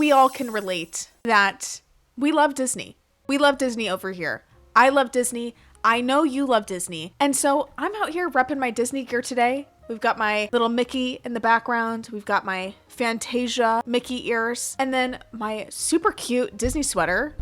we all can relate that we love Disney. We love Disney over here. I love Disney. I know you love Disney. And so I'm out here repping my Disney gear today. We've got my little Mickey in the background. We've got my Fantasia Mickey ears. And then my super cute Disney sweater.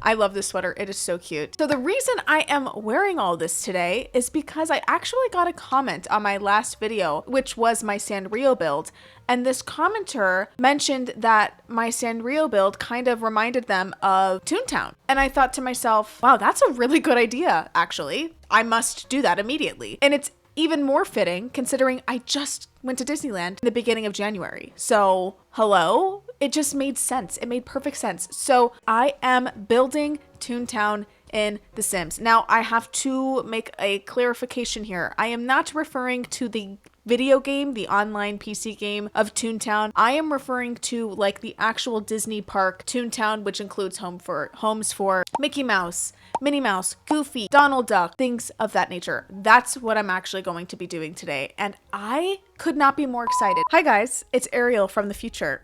I love this sweater. It is so cute. So the reason I am wearing all this today is because I actually got a comment on my last video, which was my Sanrio build. And this commenter mentioned that my Sanrio build kind of reminded them of Toontown. And I thought to myself, wow, that's a really good idea, actually. I must do that immediately. And it's even more fitting considering I just went to Disneyland in the beginning of January. So, hello? It just made sense. It made perfect sense. So I am building Toontown in The Sims. Now, I have to make a clarification here. I am not referring to the video game, the online PC game of Toontown. I am referring to like the actual Disney park Toontown, which includes homes for Mickey Mouse, Minnie Mouse, Goofy, Donald Duck, things of that nature. That's what I'm actually going to be doing today. And I could not be more excited. Hi guys, it's Ariel from the future.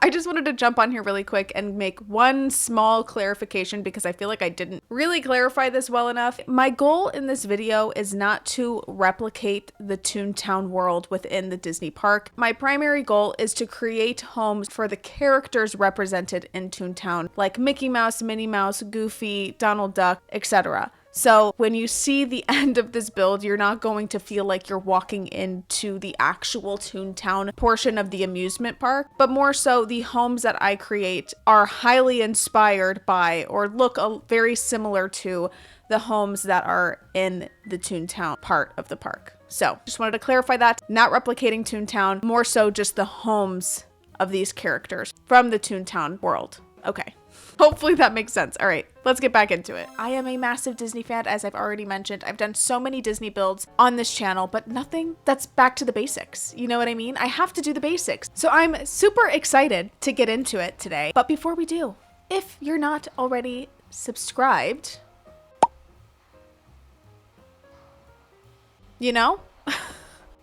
I just wanted to jump on here really quick and make one small clarification because I feel like I didn't really clarify this well enough. My goal in this video is not to replicate the Toontown world within the Disney park. My primary goal is to create homes for the characters represented in Toontown, like Mickey Mouse, Minnie Mouse, Goofy, Donald Duck, etc. So when you see the end of this build, you're not going to feel like you're walking into the actual Toontown portion of the amusement park, but more so the homes that I create are highly inspired by or look very similar to the homes that are in the Toontown part of the park. So just wanted to clarify that, not replicating Toontown, more so just the homes of these characters from the Toontown world. Okay. Hopefully that makes sense. All right, let's get back into it. I am a massive Disney fan, as I've already mentioned. I've done so many Disney builds on this channel, but nothing that's back to the basics. You know what I mean? I have to do the basics. So I'm super excited to get into it today. But before we do, if you're not already subscribed, you know,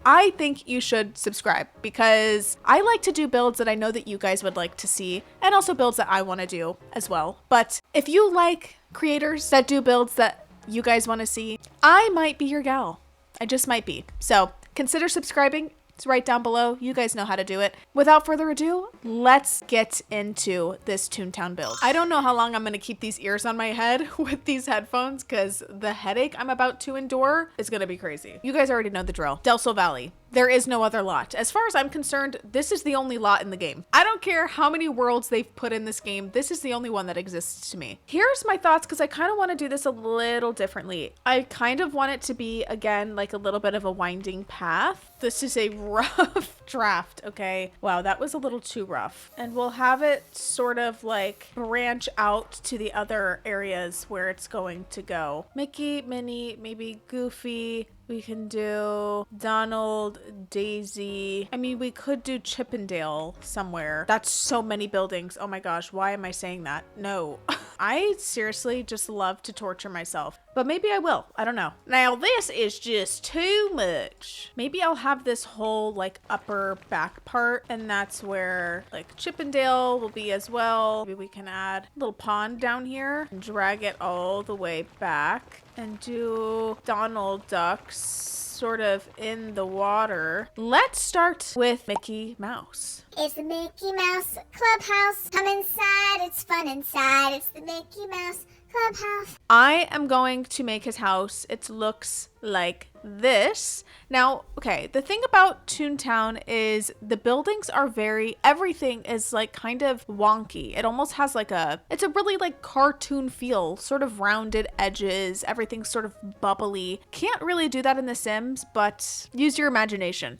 I think you should subscribe because I like to do builds that I know that you guys would like to see and also builds that I want to do as well. But if you like creators that do builds that you guys want to see, I might be your gal. I just might be. So consider subscribing. It's right down below. You guys know how to do it. Without further ado, let's get into this Toontown build. I don't know how long I'm going to keep these ears on my head with these headphones because the headache I'm about to endure is going to be crazy. You guys already know the drill. Del Sol Valley. There is no other lot. As far as I'm concerned, this is the only lot in the game. I don't care how many worlds they've put in this game. This is the only one that exists to me. Here's my thoughts because I kind of want to do this a little differently. I kind of want it to be, again, like a little bit of a winding path. This is a rough draft, okay? Wow, that was a little too rough. And we'll have it sort of like branch out to the other areas where it's going to go. Mickey, Minnie, maybe Goofy. We can do Donald, Daisy. I mean, we could do Chippendale somewhere. That's so many buildings. Oh my gosh, why am I saying that? No. I seriously just love to torture myself, but maybe I will. I don't know. Now, this is just too much. Maybe I'll have this whole like upper back part, and that's where like Chippendale will be as well. Maybe we can add a little pond down here and drag it all the way back. And do Donald Ducks sort of in the water. Let's start with Mickey Mouse. It's the Mickey Mouse Clubhouse. Come inside, it's fun inside. It's the Mickey Mouse Clubhouse. I am going to make his house. It looks like this. Now, okay, the thing about Toontown is the buildings are everything is like kind of wonky. It almost has like it's a really like cartoon feel, sort of rounded edges, everything's sort of bubbly. Can't really do that in The Sims, but use your imagination.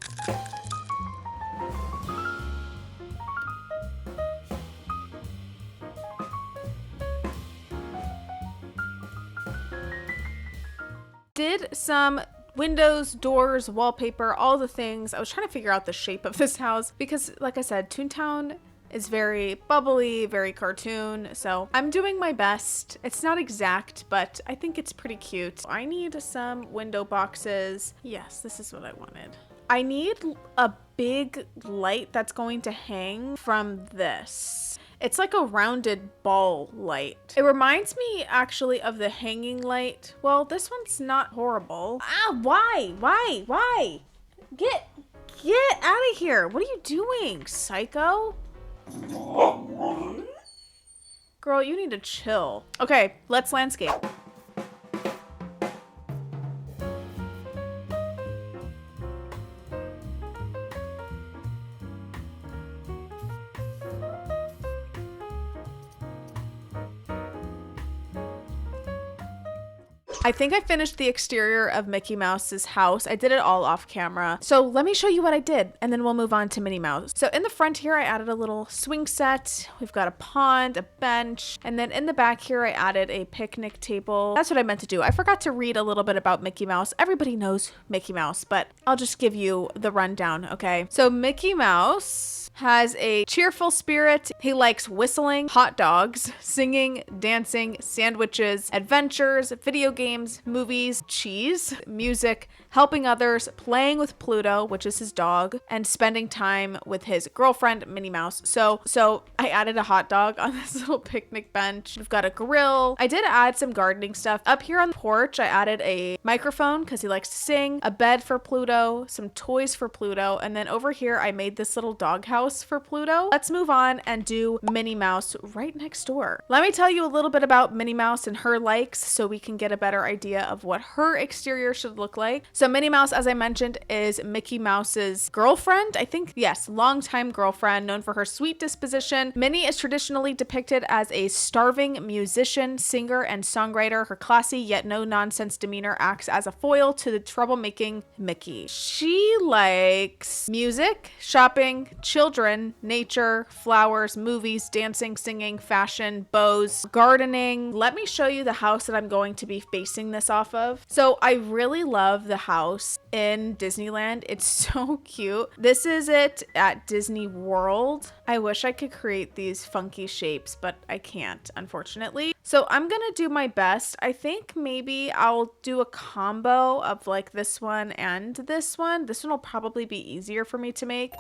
Did some windows, doors, wallpaper, all the things. I was trying to figure out the shape of this house because, like I said, Toontown is very bubbly, very cartoon. So I'm doing my best. It's not exact, but I think it's pretty cute. I need some window boxes. Yes, this is what I wanted. I need a big light that's going to hang from this. It's like a rounded ball light. It reminds me actually of the hanging light. Well, this one's not horrible. Ah, why? Get out of here. What are you doing, psycho? Girl, you need to chill. Okay, let's landscape. I think I finished the exterior of Mickey Mouse's house. I did it all off camera. So let me show you what I did, and then we'll move on to Minnie Mouse. So in the front here, I added a little swing set. We've got a pond, a bench, and then in the back here, I added a picnic table. That's what I meant to do. I forgot to read a little bit about Mickey Mouse. Everybody knows Mickey Mouse, but I'll just give you the rundown, okay? So Mickey Mouse has a cheerful spirit. He likes whistling, hot dogs, singing, dancing, sandwiches, adventures, video games, movies, cheese, music, helping others, playing with Pluto, which is his dog, and spending time with his girlfriend, Minnie Mouse. So I added a hot dog on this little picnic bench. We've got a grill. I did add some gardening stuff. Up here on the porch, I added a microphone because he likes to sing, a bed for Pluto, some toys for Pluto, and then over here, I made this little doghouse for Pluto. Let's move on and do Minnie Mouse right next door. Let me tell you a little bit about Minnie Mouse and her likes so we can get a better idea of what her exterior should look like. So Minnie Mouse, as I mentioned, is Mickey Mouse's girlfriend. I think, yes, longtime girlfriend, known for her sweet disposition. Minnie is traditionally depicted as a starving musician, singer, and songwriter. Her classy yet no-nonsense demeanor acts as a foil to the troublemaking Mickey. She likes music, shopping, children, nature, flowers, movies, dancing, singing, fashion, bows, gardening. Let me show you the house that I'm going to be basing this off of. So I really love the house in Disneyland. It's so cute. This is it at Disney World. I wish I could create these funky shapes, but I can't, unfortunately. So I'm gonna do my best. I think maybe I'll do a combo of like this one and this one. This one will probably be easier for me to make.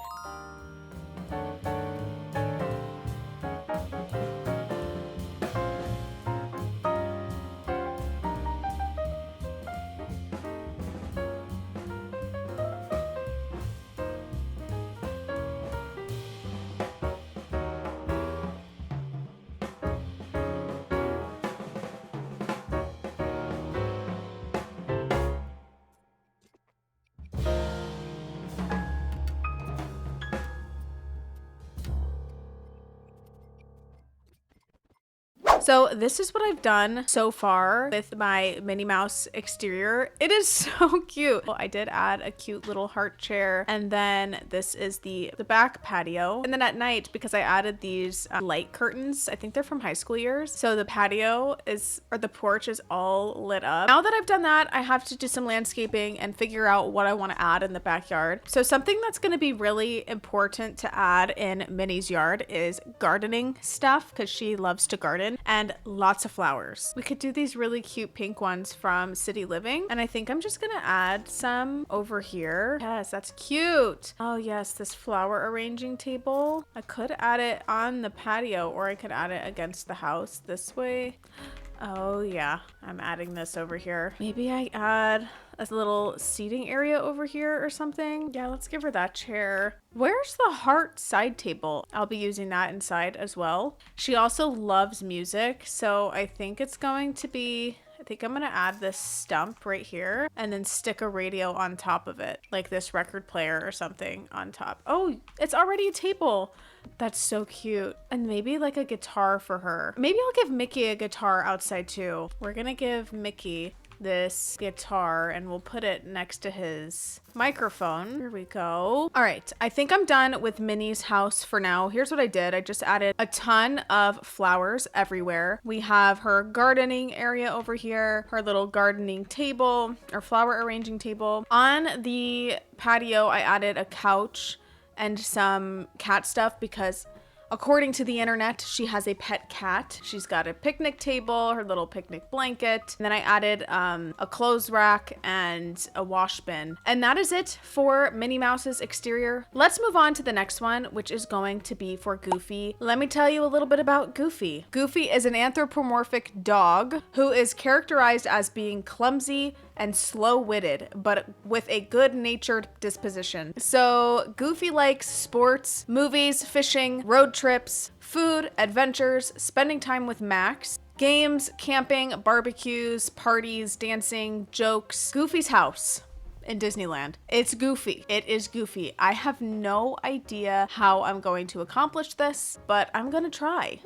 So this is what I've done so far with my Minnie Mouse exterior. It is so cute. I did add a cute little heart chair, and then this is the back patio. And then at night, because I added these light curtains, I think they're from high school years. So the patio is, or the porch is all lit up. Now that I've done that, I have to do some landscaping and figure out what I want to add in the backyard. So something that's going to be really important to add in Minnie's yard is gardening stuff, because she loves to garden, and lots of flowers. We could do these really cute pink ones from City Living, and I think I'm just gonna add some over here. Yes, that's cute. Oh yes, this flower arranging table. I could add it on the patio, or I could add it against the house this way. Oh yeah, I'm adding this over here. Maybe I add a little seating area over here or something. Yeah, let's give her that chair. Where's the heart side table? I'll be using that inside as well. She also loves music, so I think it's going to be, I think I'm gonna add this stump right here and then stick a radio on top of it, like this record player or something on top. Oh, it's already a table. That's so cute. And maybe like a guitar for her. Maybe I'll give Mickey a guitar outside too. We're gonna give Mickey this guitar and we'll put it next to his microphone. Here we go. All right, I think I'm done with Minnie's house for now. Here's what I did. I just added a ton of flowers everywhere. We have her gardening area over here, her little gardening table or flower arranging table. On the patio, I added a couch and some cat stuff because According to the internet, she has a pet cat. She's got a picnic table, her little picnic blanket. And then I added a clothes rack and a wash bin. And that is it for Minnie Mouse's exterior. Let's move on to the next one, which is going to be for Goofy. Let me tell you a little bit about Goofy. Goofy is an anthropomorphic dog who is characterized as being clumsy and slow-witted, but with a good-natured disposition. So Goofy likes sports, movies, fishing, road trips, food, adventures, spending time with Max, games, camping, barbecues, parties, dancing, jokes. Goofy's house in Disneyland. It's Goofy. It is Goofy. I have no idea how I'm going to accomplish this, but I'm gonna try.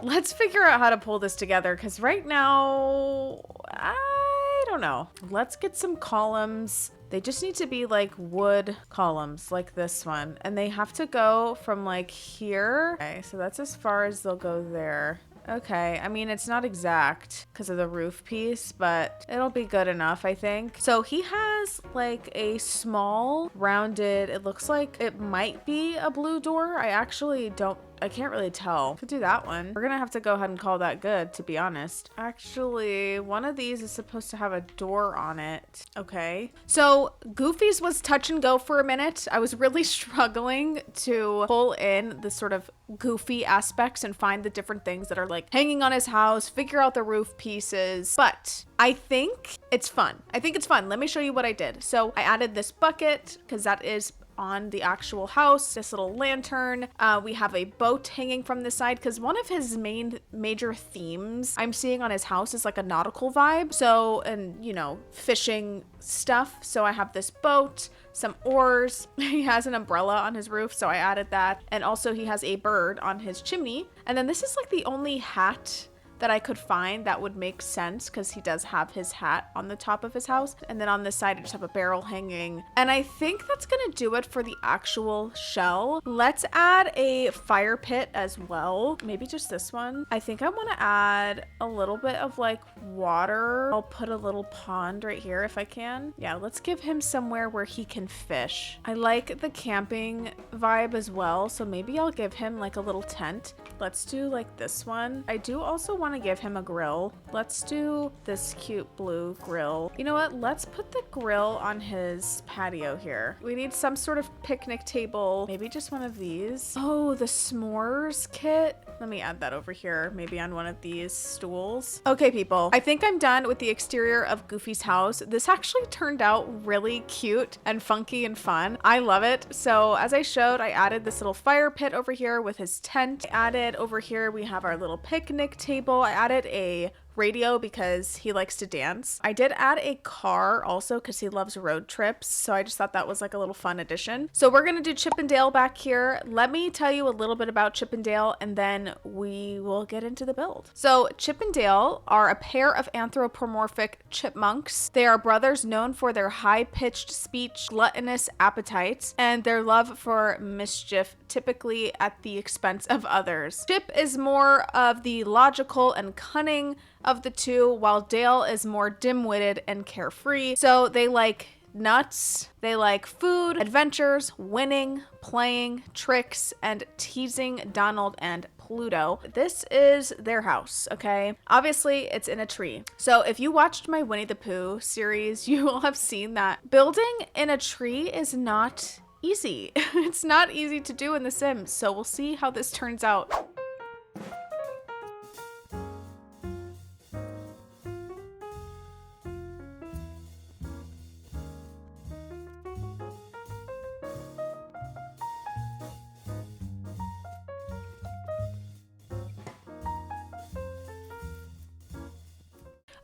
Let's figure out how to pull this together, because right now, I don't know. Let's get some columns. They just need to be like wood columns like this one. And they have to go from like here. Okay, so that's as far as they'll go there. Okay, I mean, it's not exact because of the roof piece, but it'll be good enough, I think. So he has like a small rounded, it looks like it might be a blue door. I can't really tell. Could do that one. We're gonna have to go ahead and call that good, to be honest. Actually, one of these is supposed to have a door on it. Okay. So Goofy's was touch and go for a minute. I was really struggling to pull in the sort of Goofy aspects and find the different things that are like hanging on his house, figure out the roof pieces. But I think it's fun. Let me show you what I did. So I added this bucket because that is on the actual house, this little lantern. We have a boat hanging from the side because one of his major themes I'm seeing on his house is like a nautical vibe. So, and you know, fishing stuff. So I have this boat, some oars. He has an umbrella on his roof, so I added that. And also he has a bird on his chimney. And then this is like the only hat that I could find that would make sense because he does have his hat on the top of his house. And then on this side, I just have a barrel hanging. And I think that's gonna do it for the actual shell. Let's add a fire pit as well. Maybe just this one. I think I wanna add a little bit of like water. I'll put a little pond right here if I can. Yeah, let's give him somewhere where he can fish. I like the camping vibe as well. So maybe I'll give him like a little tent. Let's do like this one. I do also want to give him a grill. Let's do this cute blue grill. You know what? Let's put the grill on his patio here. We need some sort of picnic table. Maybe just one of these. Oh, the s'mores kit. Let me add that over here. Maybe on one of these stools. Okay, people. I think I'm done with the exterior of Goofy's house. This actually turned out really cute and funky and fun. I love it. So as I showed, I added this little fire pit over here with his tent. I added over here, we have our little picnic table. I added a radio because he likes to dance. I did add a car also because he loves road trips. So I just thought that was like a little fun addition. So we're going to do Chip and Dale back here. Let me tell you a little bit about Chip and Dale and then we will get into the build. So Chip and Dale are a pair of anthropomorphic chipmunks. They are brothers known for their high-pitched speech, gluttonous appetites, and their love for mischief, typically at the expense of others. Chip is more of the logical and cunning of the two, while Dale is more dim-witted and carefree. So they like nuts, they like food, adventures, winning, playing, tricks, and teasing Donald and Pluto. This is their house, okay? Obviously, it's in a tree. So if you watched my Winnie the Pooh series, you will have seen that building in a tree is not easy. It's not easy to do in The Sims, so we'll see how this turns out.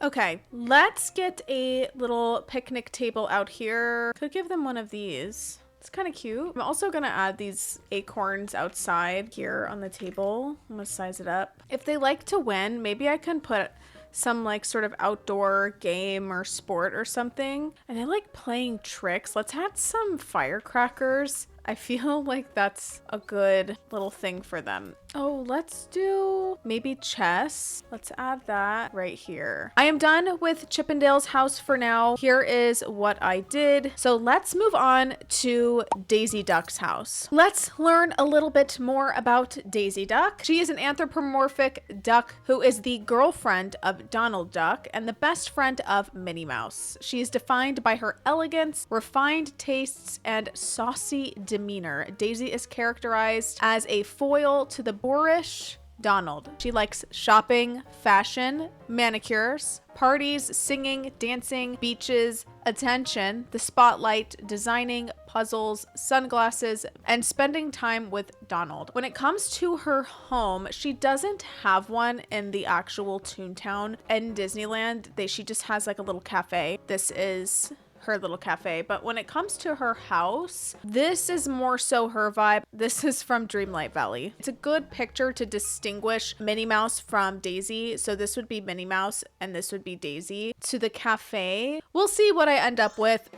Okay, let's get a little picnic table out here. Could give them one of these. It's kind of cute. I'm also gonna add these acorns outside here on the table. I'm gonna size it up. If they like to win, maybe I can put some like sort of outdoor game or sport or something. And they like playing tricks. Let's add some firecrackers. I feel like that's a good little thing for them. Oh, let's do maybe chess. Let's add that right here. I am done with Chippendale's house for now. Here is what I did. So let's move on to Daisy Duck's house. Let's learn a little bit more about Daisy Duck. She is an anthropomorphic duck who is the girlfriend of Donald Duck and the best friend of Minnie Mouse. She is defined by her elegance, refined tastes, and saucy demeanor. Daisy is characterized as a foil to the boorish Donald. She likes shopping, fashion, manicures, parties, singing, dancing, beaches, attention, the spotlight, designing, puzzles, sunglasses, and spending time with Donald. When it comes to her home, she doesn't have one in the actual Toontown in Disneyland. She just has like a little cafe. This is her little cafe. But when it comes to her house, this is more so her vibe. This is from Dreamlight Valley. It's a good picture to distinguish Minnie Mouse from Daisy. So this would be Minnie Mouse and this would be Daisy. To the cafe, we'll see what I end up with.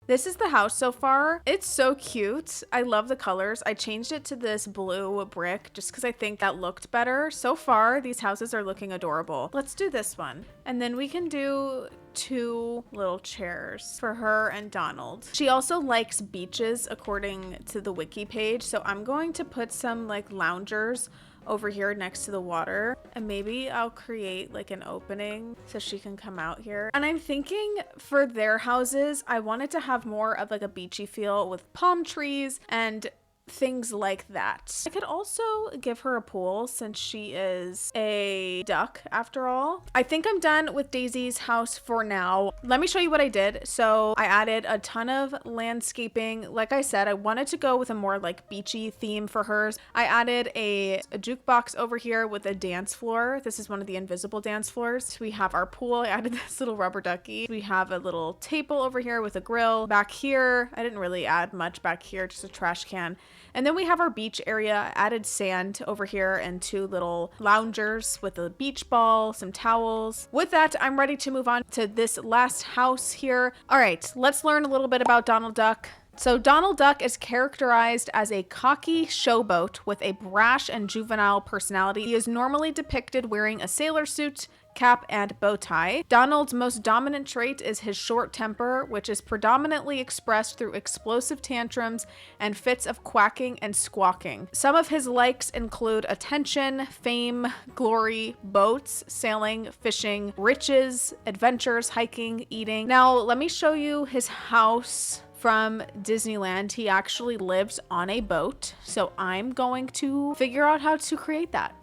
This is the house so far. It's so cute. I love the colors. I changed it to this blue brick just because I think that looked better. So far, these houses are looking adorable. Let's do this one. And then we can do 2 little chairs for her and Donald. She also likes beaches according to the wiki page. So I'm going to put some like loungers over here next to the water, and maybe I'll create like an opening so she can come out here. And I'm thinking for their houses, I wanted to have more of like a beachy feel with palm trees and things like that. I could also give her a pool since she is a duck after all. I think I'm done with Daisy's house for now. Let me show you what I did. So I added a ton of landscaping. Like I said, I wanted to go with a more like beachy theme for hers. I added a jukebox over here with a dance floor. This is one of the invisible dance floors. We have our pool. I added this little rubber ducky. We have a little table over here with a grill. Back here, I didn't really add much back here, just a trash can. And then we have our beach area. I added sand over here and 2 little loungers with a beach ball, some towels. With that, I'm ready to move on to this last house here. All right, let's learn a little bit about Donald Duck. So Donald Duck is characterized as a cocky showboat with a brash and juvenile personality. He is normally depicted wearing a sailor suit, cap, and bow tie. Donald's most dominant trait is his short temper, which is predominantly expressed through explosive tantrums and fits of quacking and squawking. Some of his likes include attention, fame, glory, boats, sailing, fishing, riches, adventures, hiking, eating. Now, let me show you his house from Disneyland. He actually lives on a boat, so I'm going to figure out how to create that.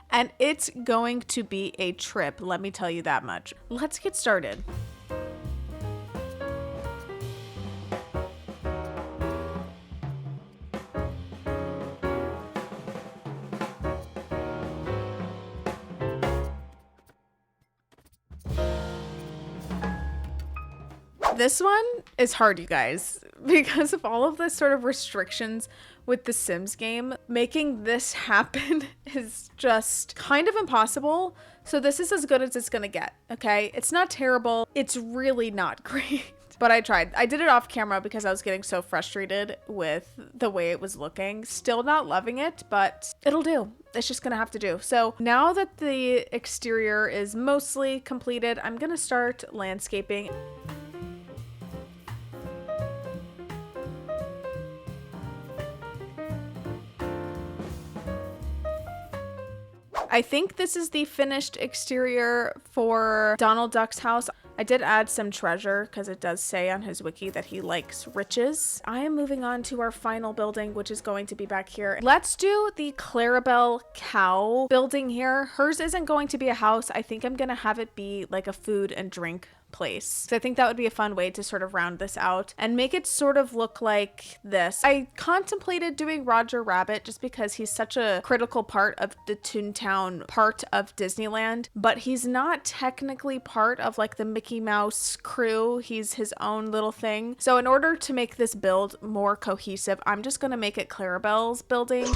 And it's going to be a trip, let me tell you that much. Let's get started. This one is hard, you guys, because of all of the sort of restrictions with the Sims game. Making this happen is just kind of impossible. So this is as good as it's gonna get, okay? It's not terrible. It's really not great. But I tried. I did it off camera because I was getting so frustrated with the way it was looking. Still not loving it, but it'll do. It's just gonna have to do. So now that the exterior is mostly completed, I'm gonna start landscaping. I think this is the finished exterior for Donald Duck's house. I did add some treasure because it does say on his wiki that he likes riches. I am moving on to our final building, which is going to be back here. Let's do the Clarabel cow building here. Hers isn't going to be a house. I think I'm going to have it be like a food and drink place. So I think that would be a fun way to sort of round this out and make it sort of look like this. I contemplated doing Roger Rabbit just because he's such a critical part of the Toontown part of Disneyland, but he's not technically part of like the Mickey Mouse crew. He's his own little thing. So in order to make this build more cohesive, I'm just going to make it Clarabel's building.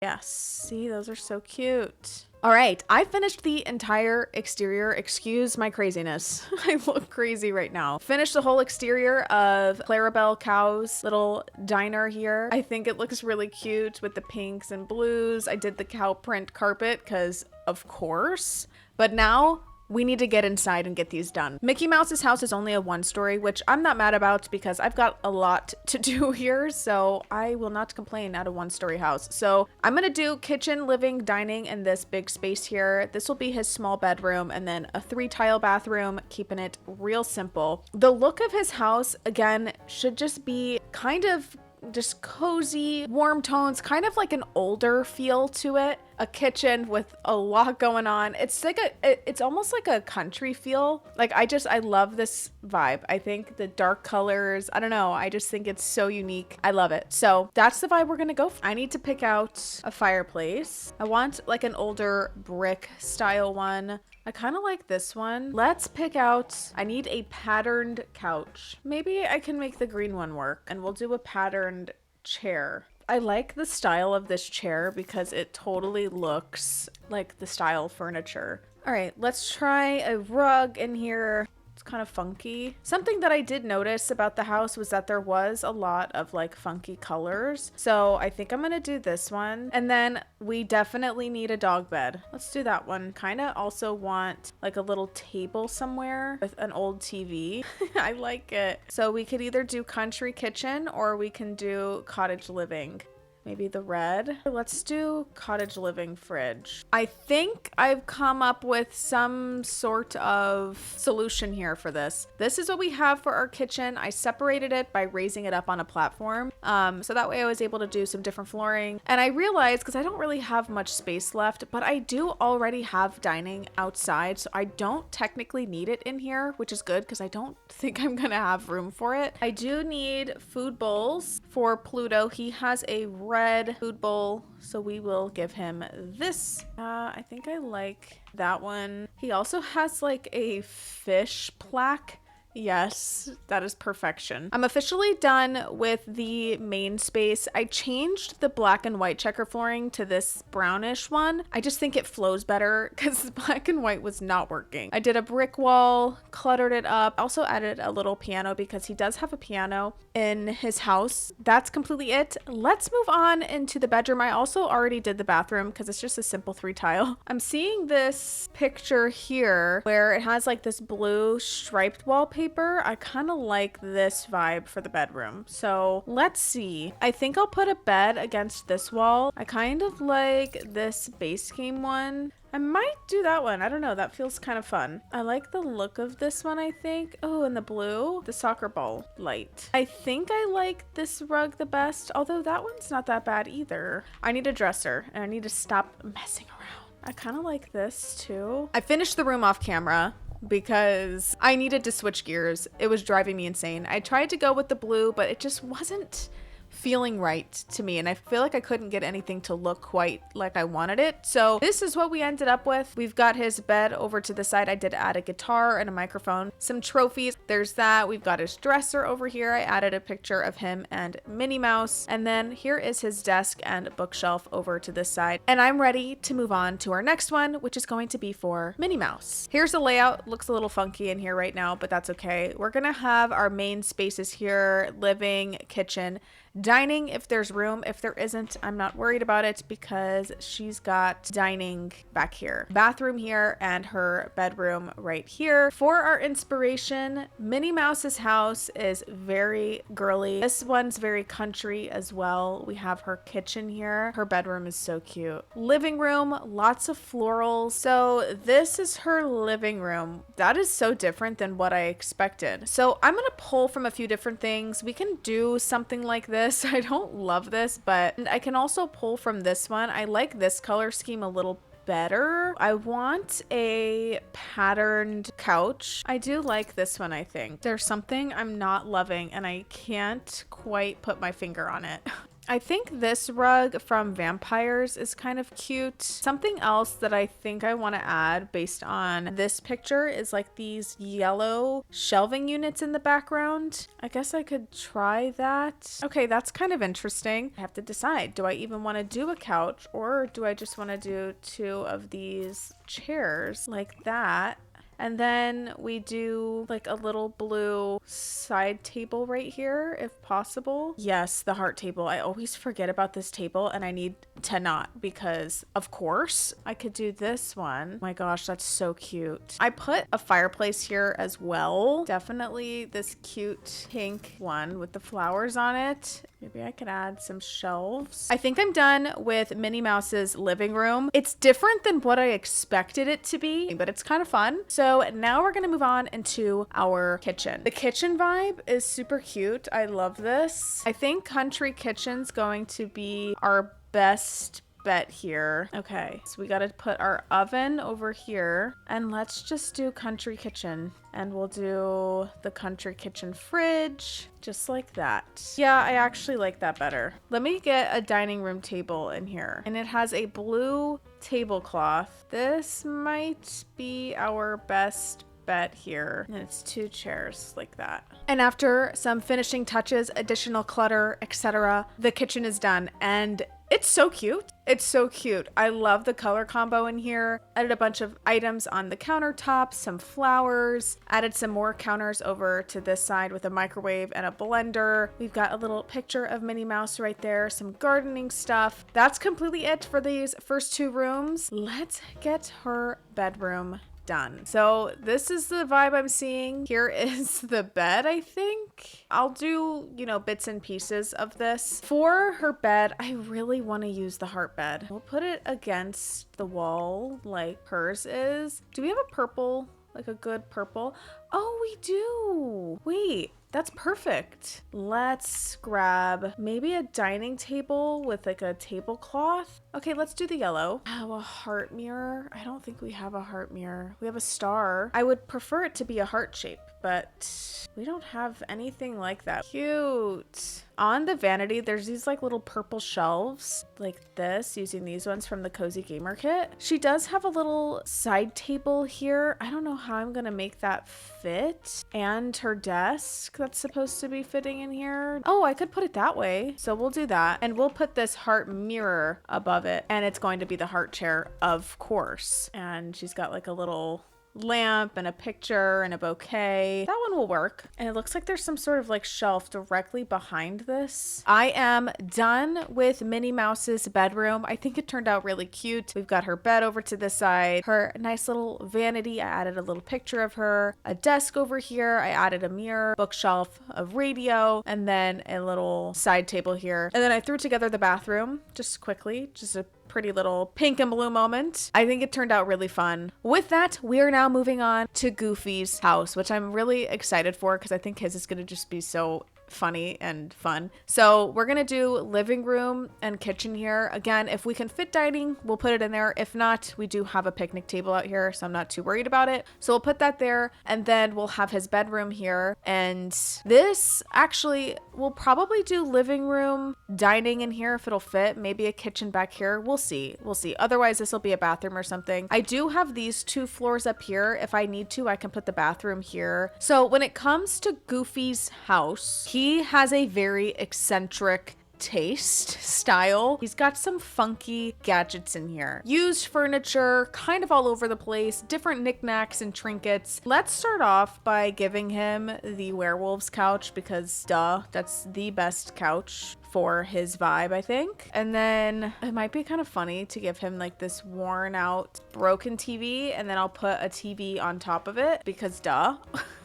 Yes, see, those are so cute. All right, I finished the entire exterior. Excuse my craziness. I look crazy right now. Finished the whole exterior of Clarabel Cow's little diner here. I think it looks really cute with the pinks and blues. I did the cow print carpet because of course. But now we need to get inside and get these done. Mickey Mouse's house is only a 1-story, which I'm not mad about because I've got a lot to do here, so I will not complain at a 1-story house. So I'm gonna do kitchen, living, dining in this big space here. This will be his small bedroom and then a 3-tile bathroom, keeping it real simple. The look of his house, again, should just be kind of just cozy, warm tones, kind of like an older feel to it. A kitchen with a lot going on. It's like it's almost like a country feel. Like I love this vibe. I think the dark colors, I don't know, I just think it's so unique. I love it. So that's the vibe we're gonna go for. I need to pick out a fireplace. I want like an older brick style one. I kind of like this one. Let's pick out, I need a patterned couch. Maybe I can make the green one work and we'll do a patterned chair. I like the style of this chair because it totally looks like the style furniture. All right, let's try a rug in here. It's kind of funky. Something that I did notice about the house was that there was a lot of like funky colors. So I think I'm gonna do this one. And then we definitely need a dog bed. Let's do that one. Kind of also want like a little table somewhere with an old TV. I like it. So we could either do country kitchen or we can do cottage living. Maybe the red. Let's do cottage living fridge. I think I've come up with some sort of solution here for this. This is what we have for our kitchen. I separated it by raising it up on a platform. So that way I was able to do some different flooring. And I realized, because I don't really have much space left, but I do already have dining outside. So I don't technically need it in here, which is good because I don't think I'm gonna have room for it. I do need food bowls for Pluto. He has a red food bowl, so we will give him this. I think I like that one. He also has like a fish plaque. Yes, that is perfection. I'm officially done with the main space. I changed the black and white checker flooring to this brownish one. I just think it flows better because the black and white was not working. I did a brick wall, cluttered it up, also added a little piano because he does have a piano in his house. That's completely it. Let's move on into the bedroom. I also already did the bathroom because it's just a simple 3-tile. I'm seeing this picture here where it has like this blue striped wallpaper. I kind of like this vibe for the bedroom. So let's see. I think I'll put a bed against this wall. I kind of like this base game one. I might do that one. I don't know. That feels kind of fun. I like the look of this one, I think. Oh, and the blue, the soccer ball light. I think I like this rug the best, although that one's not that bad either. I need a dresser and I need to stop messing around. I kind of like this too. I finished the room off camera because I needed to switch gears. It was driving me insane. I tried to go with the blue, but it just wasn't feeling right to me, and I feel like I couldn't get anything to look quite like I wanted it. So this is what we ended up with. We've got his bed over to the side. I did add a guitar and a microphone, some trophies. There's that. We've got his dresser over here. I added a picture of him and Minnie Mouse, and then here is his desk and bookshelf over to this side. And I'm ready to move on to our next one, which is going to be for Minnie Mouse. Here's the layout. Looks a little funky in here right now, but that's okay. We're gonna have our main spaces here: living, kitchen, dining if there's room. If there isn't, I'm not worried about it because she's got dining back here, bathroom here, and her bedroom right here. For our inspiration, Minnie Mouse's house is very girly. This one's very country as well. We have her kitchen here. Her bedroom is so cute. Living room, lots of florals. So this is her living room. That is so different than what I expected. So I'm gonna pull from a few different things. We can do something like this. this. I don't love this, but I can also pull from this one. I like this color scheme a little better. I want a patterned couch. I do like this one, I think. There's something I'm not loving and I can't quite put my finger on it. I think this rug from Vampires is kind of cute. Something else that I think I want to add based on this picture is like these yellow shelving units in the background. I guess I could try that. Okay, that's kind of interesting. I have to decide, do I even want to do a couch or do I just want to do 2 of these chairs like that? And then we do like a little blue side table right here, if possible. Yes, the heart table. I always forget about this table and I need to not because, of course, I could do this one. My gosh, that's so cute. I put a fireplace here as well. Definitely this cute pink one with the flowers on it. Maybe I could add some shelves. I think I'm done with Minnie Mouse's living room. It's different than what I expected it to be, but it's kind of fun. So now we're gonna move on into our kitchen. The kitchen vibe is super cute. I love this. I think Country Kitchen's going to be our best bet here. Okay, so we got to put our oven over here and let's just do Country Kitchen, and we'll do the Country Kitchen fridge just like that. Yeah, I actually like that better. Let me get a dining room table in here, and it has a blue tablecloth. This might be our best bet here, and it's 2 chairs like that. And after some finishing touches, additional clutter, etc., the kitchen is done and it's so cute. It's so cute. I love the color combo in here. Added a bunch of items on the countertops, some flowers, added some more counters over to this side with a microwave and a blender. We've got a little picture of Minnie Mouse right there, some gardening stuff. That's completely it for these first 2 rooms. Let's get her bedroom done. So this is the vibe I'm seeing. Here is the bed, I think. I'll do, bits and pieces of this. For her bed, I really want to use the heart bed. We'll put it against the wall like hers is. Do we have a purple? Like a good purple? Oh, we do. Wait. That's perfect. Let's grab maybe a dining table with like a tablecloth. Okay, let's do the yellow. Oh, a heart mirror. I don't think we have a heart mirror. We have a star. I would prefer it to be a heart shape, but we don't have anything like that. Cute. On the vanity, there's these like little purple shelves like this, using these ones from the Cozy Gamer kit. She does have a little side table here. I don't know how I'm gonna make that fit. And her desk that's supposed to be fitting in here. Oh, I could put it that way. So we'll do that. And we'll put this heart mirror above it. And it's going to be the heart chair, of course. And she's got like a little lamp and a picture and a bouquet. That one will work. And it looks like there's some sort of like shelf directly behind this. I am done with Minnie Mouse's bedroom. I think it turned out really cute. We've got her bed over to this side, her nice little vanity. I added a little picture of her, a desk over here. I added a mirror, bookshelf, a radio, and then a little side table here. And then I threw together the bathroom just quickly, just a pretty little pink and blue moment. I think it turned out really fun. With that, we are now moving on to Goofy's house, which I'm really excited for because I think his is going to just be so funny and fun. So we're gonna do living room and kitchen here. Again, if we can fit dining, we'll put it in there. If not, we do have a picnic table out here, so I'm not too worried about it. So we'll put that there, and then we'll have his bedroom here. And this actually, we'll probably do living room, dining in here if it'll fit. Maybe a kitchen back here. We'll see. We'll see. Otherwise, this will be a bathroom or something. I do have these 2 floors up here. If I need to, I can put the bathroom here. So when it comes to Goofy's house, he has a very eccentric style. He's got some funky gadgets in here. Used furniture, kind of all over the place, different knickknacks and trinkets. Let's start off by giving him the werewolves couch because duh, that's the best couch for his vibe, I think. And then it might be kind of funny to give him like this worn out broken TV, and then I'll put a TV on top of it because duh.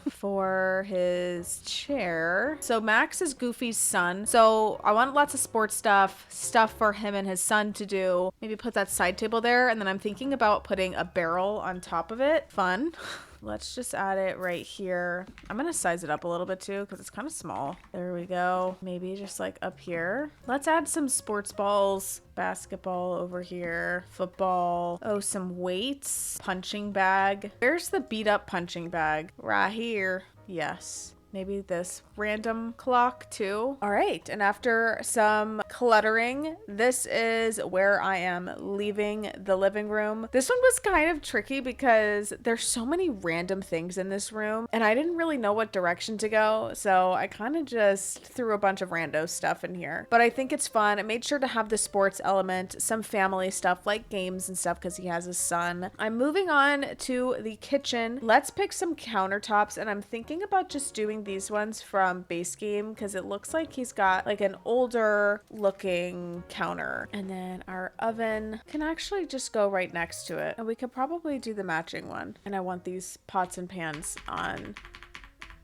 For his chair. So Max is Goofy's son. So I want lots of sports stuff for him and his son to do. Maybe put that side table there. And then I'm thinking about putting a barrel on top of it. Fun. Let's just add it right here. I'm gonna size it up a little bit too because it's kind of small. There we go. Maybe just like up here. Let's add some sports balls. Basketball over here. Football. Oh, some weights. Punching bag. Where's the beat up punching bag? Right here. Yes. Maybe this random clock too. All right, and after some cluttering, this is where I am leaving the living room. This one was kind of tricky because there's so many random things in this room and I didn't really know what direction to go. So I kind of just threw a bunch of rando stuff in here, but I think it's fun. I made sure to have the sports element, some family stuff like games and stuff because he has a son. I'm moving on to the kitchen. Let's pick some countertops, and I'm thinking about just doing these ones from base game because it looks like he's got like an older looking counter, and then our oven can actually just go right next to it, and we could probably do the matching one. And I want these pots and pans on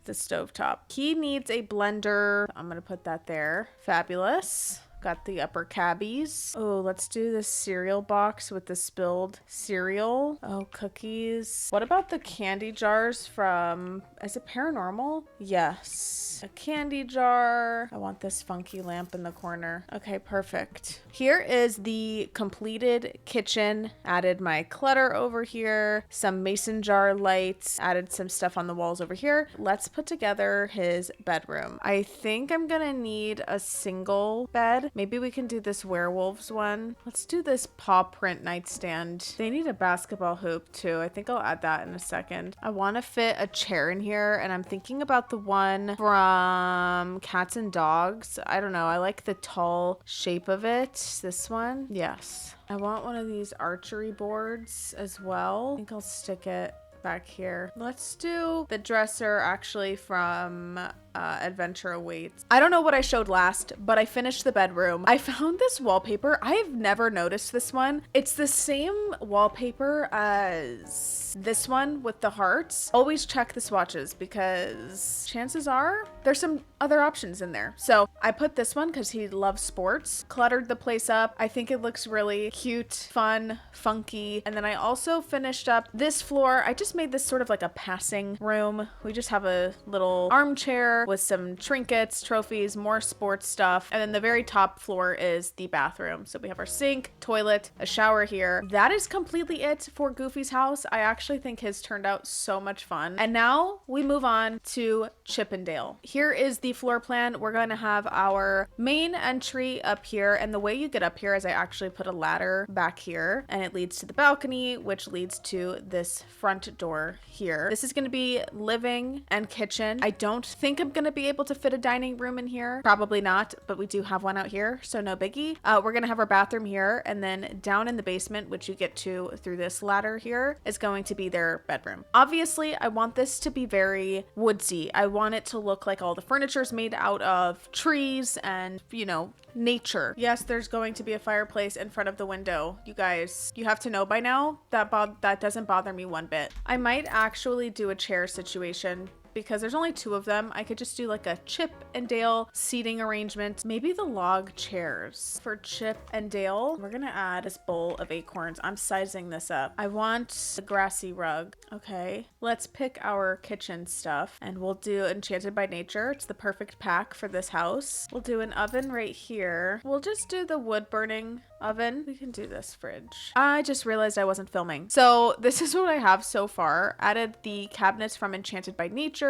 the stovetop. He needs a blender. I'm gonna put that there. Fabulous. Got the upper cabbies. Oh, let's do the cereal box with the spilled cereal. Oh, cookies. What about the candy jars from, is it Paranormal? Yes. A candy jar. I want this funky lamp in the corner. Okay, perfect. Here is the completed kitchen. Added my clutter over here. Some mason jar lights. Added some stuff on the walls over here. Let's put together his bedroom. I think I'm gonna need a single bed. Maybe we can do this werewolves one. Let's do this paw print nightstand. They need a basketball hoop too. I think I'll add that in a second. I want to fit a chair in here, and I'm thinking about the one from Cats and Dogs. I don't know. I like the tall shape of it. This one. Yes. I want one of these archery boards as well. I think I'll stick it back here. Let's do the dresser actually from Adventure Awaits. I don't know what I showed last, but I finished the bedroom. I found this wallpaper. I've never noticed this one. It's the same wallpaper as this one with the hearts. Always check the swatches because chances are there's some other options in there. So I put this one because he loves sports. Cluttered the place up. I think it looks really cute, fun, funky. And then I also finished up this floor. I just made this sort of like a passing room. We just have a little armchair with some trinkets, trophies, more sports stuff. And then the very top floor is the bathroom. So we have our sink, toilet, a shower here. That is completely it for Goofy's house. I actually think his turned out so much fun. And now we move on to Chippendale. Here is the floor plan. We're going to have our main entry up here. And the way you get up here is I actually put a ladder back here, and it leads to the balcony, which leads to this front door here. This is going to be living and kitchen. I don't think I'm going to be able to fit a dining room in here. Probably not, but we do have one out here, so no biggie. We're going to have our bathroom here, and then down in the basement, which you get to through this ladder here, is going to be their bedroom. Obviously, I want this to be very woodsy. I want it to look like all the furniture is made out of trees and, you know, nature. Yes, there's going to be a fireplace in front of the window. You guys, you have to know by now that that doesn't bother me one bit. I might actually do a chair situation because there's only two of them. I could just do like a Chip and Dale seating arrangement. Maybe the log chairs for Chip and Dale. We're gonna add this bowl of acorns. I'm sizing this up. I want a grassy rug. Okay, let's pick our kitchen stuff, and we'll do Enchanted by Nature. It's the perfect pack for this house. We'll do an oven right here. We'll just do the wood burning oven. We can do this fridge. I just realized I wasn't filming. So this is what I have so far. Added the cabinets from Enchanted by Nature.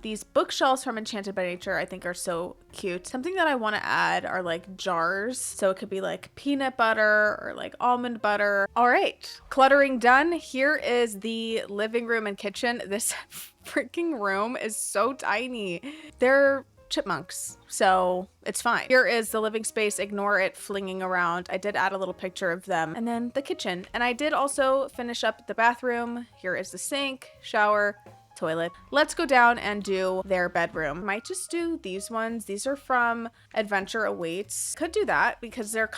These bookshelves from Enchanted by Nature I think are so cute. Something that I want to add are like jars. So it could be like peanut butter or like almond butter. All right, cluttering done. Here is the living room and kitchen. This freaking room is so tiny. They're chipmunks, so it's fine. Here is the living space. Ignore it flinging around. I did add a little picture of them. And then the kitchen. And I did also finish up the bathroom. Here is the sink, shower, toilet. Let's go down and do their bedroom. Might just do these ones. These are from Adventure Awaits. Could do that because they're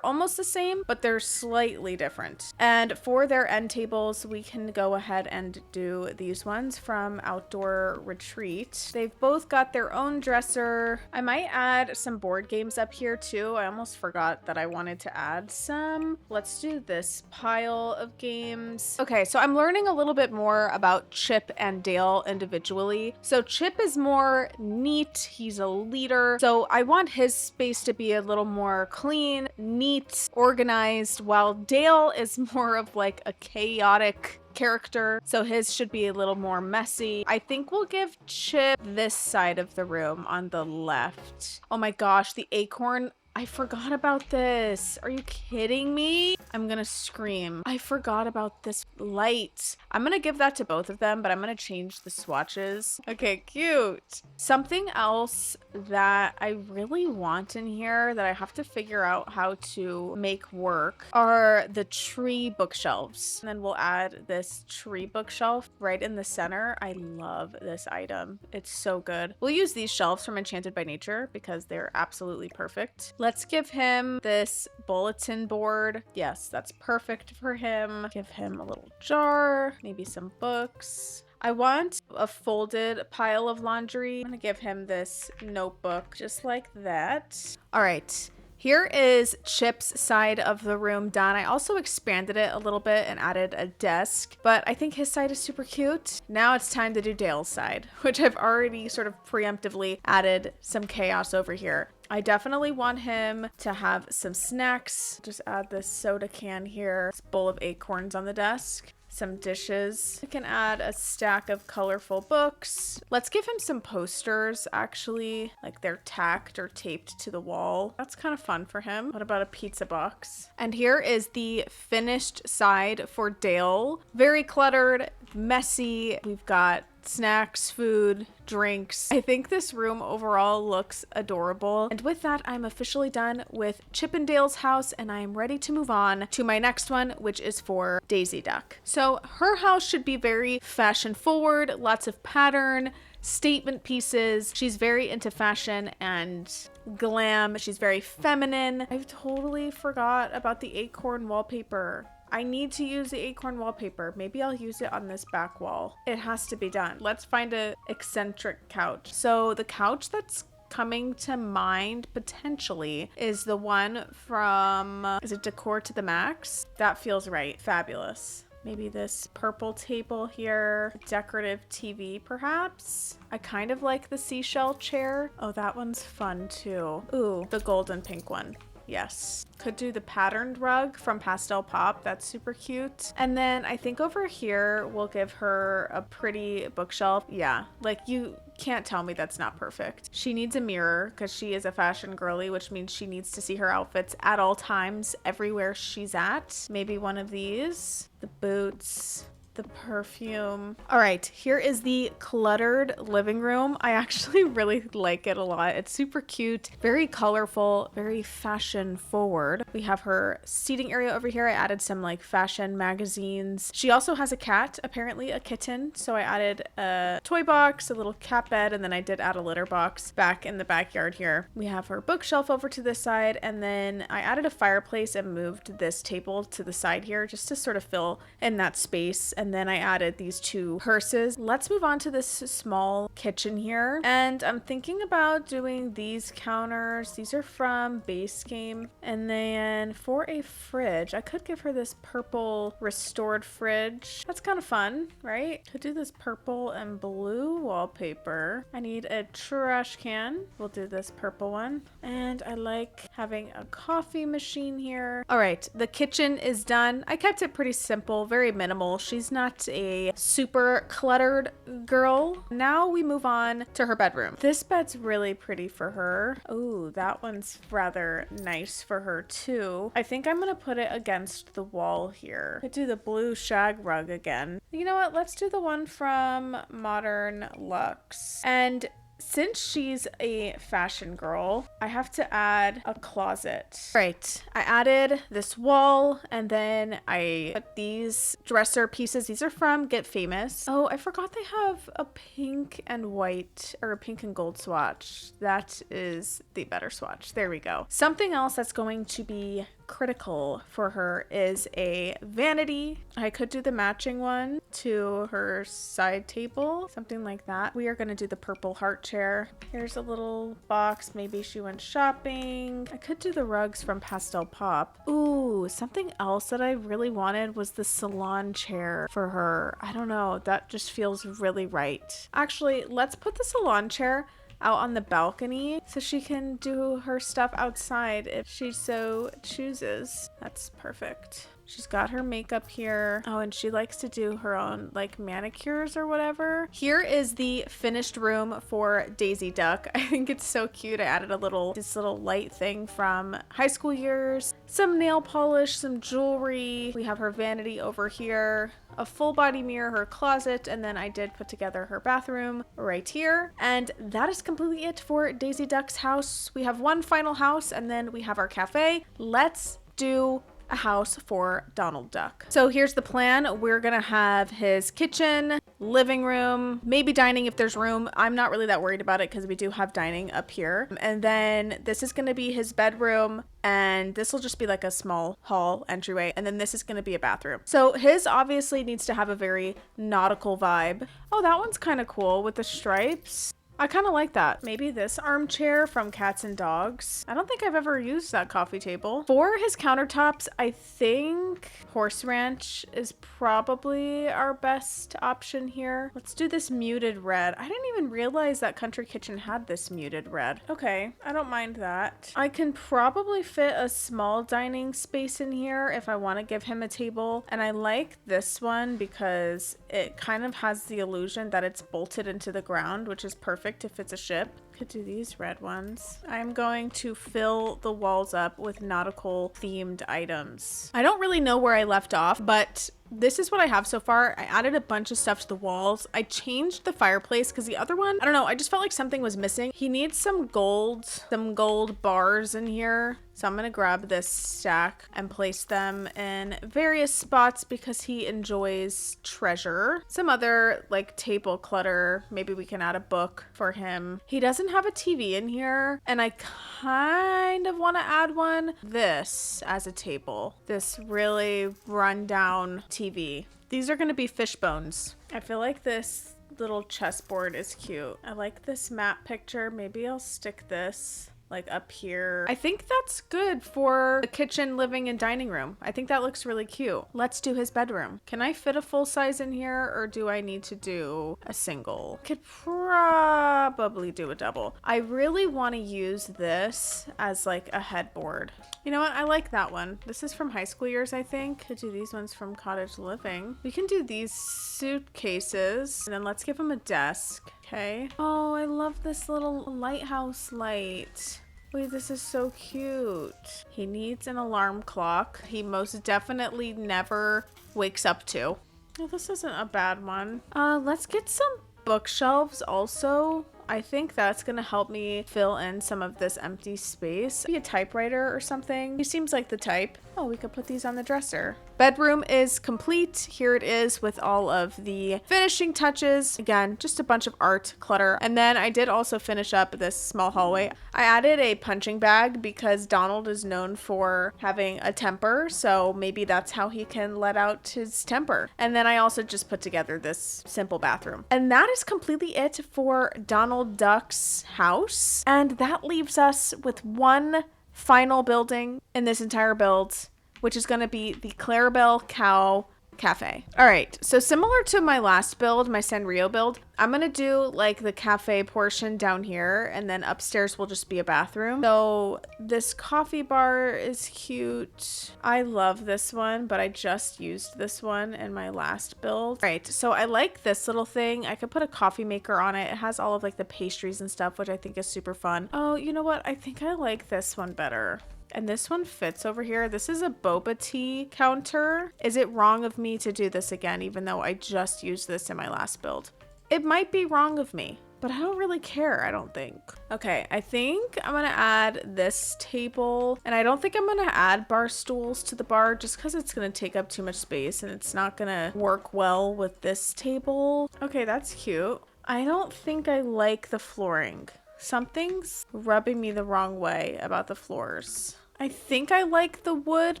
almost the same, but they're slightly different. And for their end tables, we can go ahead and do these ones from Outdoor Retreat. They've both got their own dresser. I might add some board games up here too. I almost forgot that I wanted to add some. Let's do this pile of games. Okay, so I'm learning a little bit more about Chip and Dale individually. So Chip is more neat. He's a leader. So I want his space to be a little more clean, neat, organized, while Dale is more of like a chaotic character, so his should be a little more messy. I think we'll give Chip this side of the room on the left. Oh my gosh, the acorn. I forgot about this. Are you kidding me? I'm gonna scream. I forgot about this light. I'm gonna give that to both of them, but I'm gonna change the swatches. Okay, cute. Something else that I really want in here that I have to figure out how to make work are the tree bookshelves. And then we'll add this tree bookshelf right in the center. I love this item. It's so good. We'll use these shelves from Enchanted by Nature because they're absolutely perfect. Let's give him this bulletin board. Yes, that's perfect for him. Give him a little jar, maybe some books. I want a folded pile of laundry. I'm gonna give him this notebook just like that. All right. Here is Chip's side of the room done. I also expanded it a little bit and added a desk, but I think his side is super cute. Now it's time to do Dale's side, which I've already sort of preemptively added some chaos over here. I definitely want him to have some snacks. Just add this soda can here, this bowl of acorns on the desk. Some dishes. I can add a stack of colorful books. Let's give him some posters, actually, like they're tacked or taped to the wall. That's kind of fun for him. What about a pizza box? And here is the finished side for Dale. Very cluttered, messy. We've got snacks, food, drinks. I think this room overall looks adorable. And with that, I'm officially done with Chip and Dale's house, and I am ready to move on to my next one, which is for Daisy Duck. So her house should be very fashion forward, lots of pattern, statement pieces. She's very into fashion and glam. She's very feminine. I totally forgot about the acorn wallpaper. I need to use the acorn wallpaper. Maybe I'll use it on this back wall. It has to be done. Let's find an eccentric couch. So the couch that's coming to mind potentially is the one from, is it Decor to the Max? That feels right. Fabulous. Maybe this purple table here, decorative TV perhaps. I kind of like the seashell chair. Oh, that one's fun too. Ooh, the golden pink one. Yes. Could do the patterned rug from Pastel Pop. That's super cute. And then I think over here, we'll give her a pretty bookshelf. Yeah, like you can't tell me that's not perfect. She needs a mirror because she is a fashion girly, which means she needs to see her outfits at all times, everywhere she's at. Maybe one of these, the boots, the perfume. All right, here is the cluttered living room. I actually really like it a lot. It's super cute, very colorful, very fashion forward. We have her seating area over here. I added some like fashion magazines. She also has a cat, apparently a kitten. So I added a toy box, a little cat bed, and then I did add a litter box back in the backyard here. We have her bookshelf over to this side, and then I added a fireplace and moved this table to the side here just to sort of fill in that space. And then I added these two purses. Let's move on to this small kitchen here. And I'm thinking about doing these counters. These are from Base Game. And then for a fridge, I could give her this purple restored fridge. That's kind of fun, right? Could do this purple and blue wallpaper. I need a trash can. We'll do this purple one. And I like having a coffee machine here. All right, the kitchen is done. I kept it pretty simple, very minimal. She's not a super cluttered girl. Now we move on to her bedroom. This bed's really pretty for her. Oh, that one's rather nice for her too. I think I'm gonna put it against the wall here. I do the blue shag rug again. You know what? Let's do the one from Modern Luxe. And since she's a fashion girl, I have to add a closet. Right, I added this wall, and then I put these dresser pieces. These are from Get Famous. Oh, I forgot they have a pink and white, or a pink and gold swatch. That is the better swatch. There we go. Something else that's going to be critical for her is a vanity. I could do the matching one to her side table, something like that. We are going to do the purple heart chair. Here's a little box. Maybe she went shopping. I could do the rugs from Pastel Pop. Ooh, something else that I really wanted was the salon chair for her. I don't know, that just feels really right. Actually, let's put the salon chair out on the balcony so she can do her stuff outside if she so chooses. That's perfect. She's got her makeup here. Oh, and she likes to do her own like manicures or whatever. Here is the finished room for Daisy Duck. I think it's so cute. I added this little light thing from high school years, some nail polish, some jewelry. We have her vanity over here, a full body mirror, her closet, and then I did put together her bathroom right here. And that is completely it for Daisy Duck's house. We have one final house, and then we have our cafe. Let's do a house for Donald Duck. So here's the plan. We're gonna have his kitchen, living room, maybe dining if there's room. I'm not really that worried about it because we do have dining up here. And then this is gonna be his bedroom, and this will just be like a small hall entryway, and then this is gonna be a bathroom. So his obviously needs to have a very nautical vibe. Oh, that one's kind of cool with the stripes. I kind of like that. Maybe this armchair from Cats and Dogs. I don't think I've ever used that coffee table. For his countertops, I think Horse Ranch is probably our best option here. Let's do this muted red. I didn't even realize that Country Kitchen had this muted red. Okay, I don't mind that. I can probably fit a small dining space in here if I want to give him a table. And I like this one because it kind of has the illusion that it's bolted into the ground, which is perfect if it's a ship. Could do these red ones. I'm going to fill the walls up with nautical themed items. I don't really know where I left off, but this is what I have so far. I added a bunch of stuff to the walls. I changed the fireplace because the other one, I don't know, I just felt like something was missing. He needs some gold bars in here. So I'm gonna grab this stack and place them in various spots because he enjoys treasure. Some other like table clutter. Maybe we can add a book for him. He doesn't have a TV in here, and I kind of want to add one. This as a table. This really rundown TV. These are gonna be fish bones. I feel like this little chessboard is cute. I like this map picture. Maybe I'll stick this like up here. I think that's good for the kitchen, living, and dining room. I think that looks really cute. Let's do his bedroom. Can I fit a full size in here, or do I need to do a single? Could probably do a double. I really want to use this as like a headboard. You know what? I like that one. This is from high school years, I think. Could do these ones from cottage living. We can do these suitcases, and then let's give him a desk. Okay. Oh, I love this little lighthouse light. Wait, this is so cute. He needs an alarm clock. He most definitely never wakes up to. Oh, this isn't a bad one. Let's get some bookshelves also. I think that's gonna help me fill in some of this empty space. Maybe a typewriter or something. He seems like the type. Oh, we could put these on the dresser. Bedroom is complete. Here it is with all of the finishing touches. Again, just a bunch of art clutter. And then I did also finish up this small hallway. I added a punching bag because Donald is known for having a temper. So maybe that's how he can let out his temper. And then I also just put together this simple bathroom. And that is completely it for Donald Duck's house. And that leaves us with one final building in this entire build, which is going to be the Clarabel Cow Cafe. All right, so similar to my last build, my Sanrio build, I'm going to do like the cafe portion down here, and then upstairs will just be a bathroom. So this coffee bar is cute. I love this one, but I just used this one in my last build. All right, so I like this little thing. I could put a coffee maker on it. It has all of like the pastries and stuff, which I think is super fun. Oh, you know what? I think I like this one better. And this one fits over here. This is a boba tea counter. Is it wrong of me to do this again, even though I just used this in my last build? It might be wrong of me, but I don't really care, I don't think. Okay, I think I'm gonna add this table, and I don't think I'm gonna add bar stools to the bar just because it's gonna take up too much space and it's not gonna work well with this table. Okay, that's cute. I don't think I like the flooring. Something's rubbing me the wrong way about the floors. I think I like the wood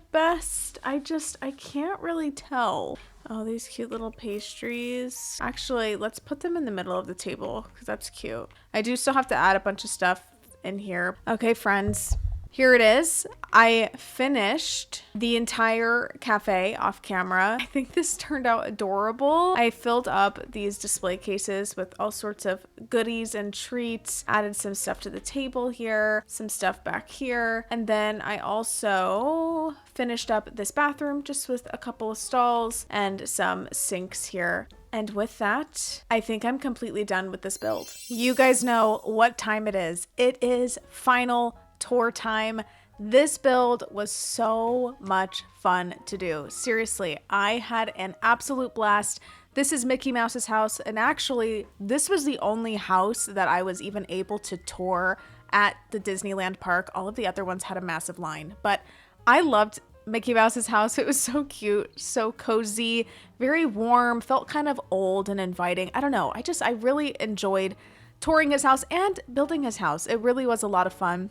best. I can't really tell. Oh, these cute little pastries. Actually, let's put them in the middle of the table because that's cute. I do still have to add a bunch of stuff in here. Okay, friends. Here it is. I finished the entire cafe off camera. I think this turned out adorable. I filled up these display cases with all sorts of goodies and treats, added some stuff to the table here, some stuff back here, and then I also finished up this bathroom just with a couple of stalls and some sinks here. And with that, I think I'm completely done with this build. You guys know what time it is. It is final tour time. This build was so much fun to do. Seriously, I had an absolute blast. This is Mickey Mouse's house, and actually, this was the only house that I was even able to tour at the Disneyland park. All of the other ones had a massive line, but I loved Mickey Mouse's house. It was so cute, so cozy, very warm, felt kind of old and inviting. I don't know. I really enjoyed touring his house and building his house. It really was a lot of fun.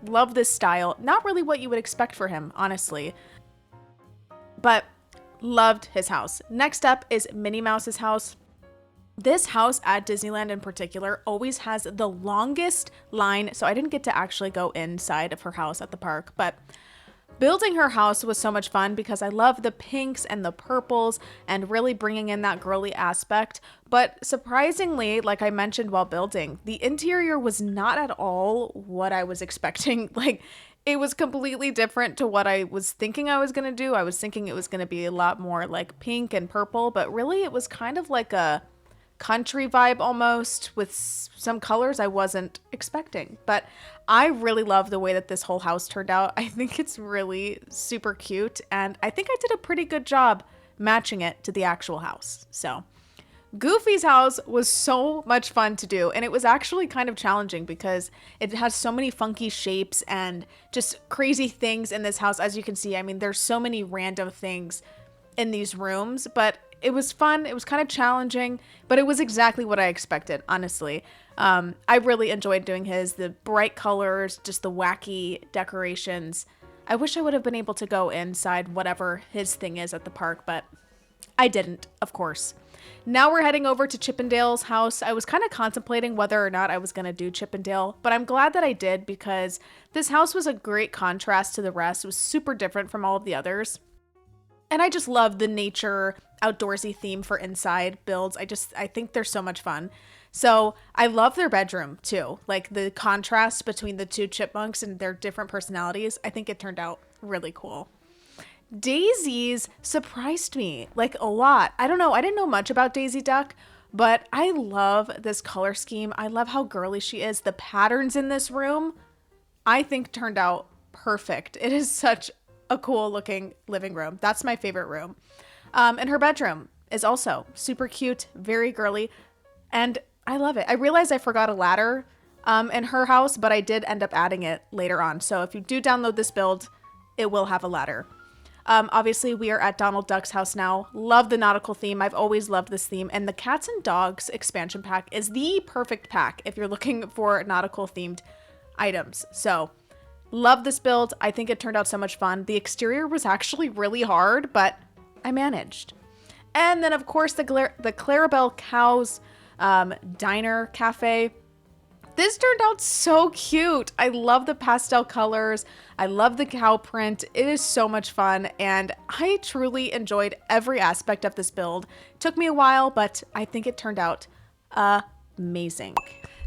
Love this style. Not really what you would expect for him, honestly, but loved his house. Next up is Minnie Mouse's house. This house at Disneyland in particular always has the longest line, so I didn't get to actually go inside of her house at the park, but building her house was so much fun because I love the pinks and the purples and really bringing in that girly aspect. But surprisingly, like I mentioned while building, the interior was not at all what I was expecting. Like, it was completely different to what I was thinking I was going to do. I was thinking it was going to be a lot more like pink and purple, but really it was kind of like a country vibe almost with some colors I wasn't expecting. But I really love the way that this whole house turned out. I think it's really super cute, and I think I did a pretty good job matching it to the actual house. So Goofy's house was so much fun to do, and it was actually kind of challenging because it has so many funky shapes and just crazy things in this house. As you can see, I mean, there's so many random things in these rooms, but it was fun. It was kind of challenging, but it was exactly what I expected, honestly. I really enjoyed doing the bright colors, just the wacky decorations. I wish I would have been able to go inside whatever his thing is at the park, but I didn't, of course. Now we're heading over to Chippendale's house. I was kind of contemplating whether or not I was going to do Chippendale, but I'm glad that I did because this house was a great contrast to the rest. It was super different from all of the others. And I just love the nature, outdoorsy theme for inside builds. I think they're so much fun. So I love their bedroom too. Like the contrast between the two chipmunks and their different personalities. I think it turned out really cool. Daisy's surprised me like a lot. I don't know. I didn't know much about Daisy Duck, but I love this color scheme. I love how girly she is. The patterns in this room, I think turned out perfect. It is such a cool looking living room. That's my favorite room. And her bedroom is also super cute, very girly, and I love it. I realized I forgot a ladder in her house, but I did end up adding it later on. So if you do download this build, it will have a ladder. Obviously, we are at Donald Duck's house now. Love the nautical theme. I've always loved this theme. And the Cats and Dogs expansion pack is the perfect pack if you're looking for nautical themed items. So love this build. I think it turned out so much fun. The exterior was actually really hard, but I managed. And then, of course, the Clarabel Cows Diner Cafe. This turned out so cute. I love the pastel colors. I love the cow print. It is so much fun, and I truly enjoyed every aspect of this build. It took me a while, but I think it turned out amazing.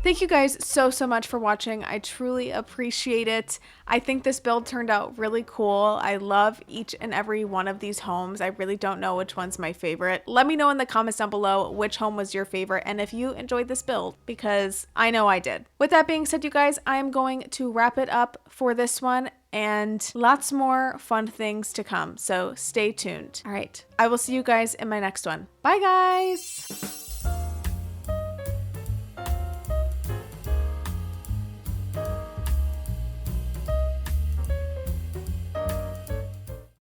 Thank you guys so much for watching. I truly appreciate it. I think this build turned out really cool. I love each and every one of these homes. I really don't know which one's my favorite. Let me know in the comments down below which home was your favorite and if you enjoyed this build, because I know I did. With that being said, you guys, I'm going to wrap it up for this one, and lots more fun things to come. So stay tuned. All right. I will see you guys in my next one. Bye, guys.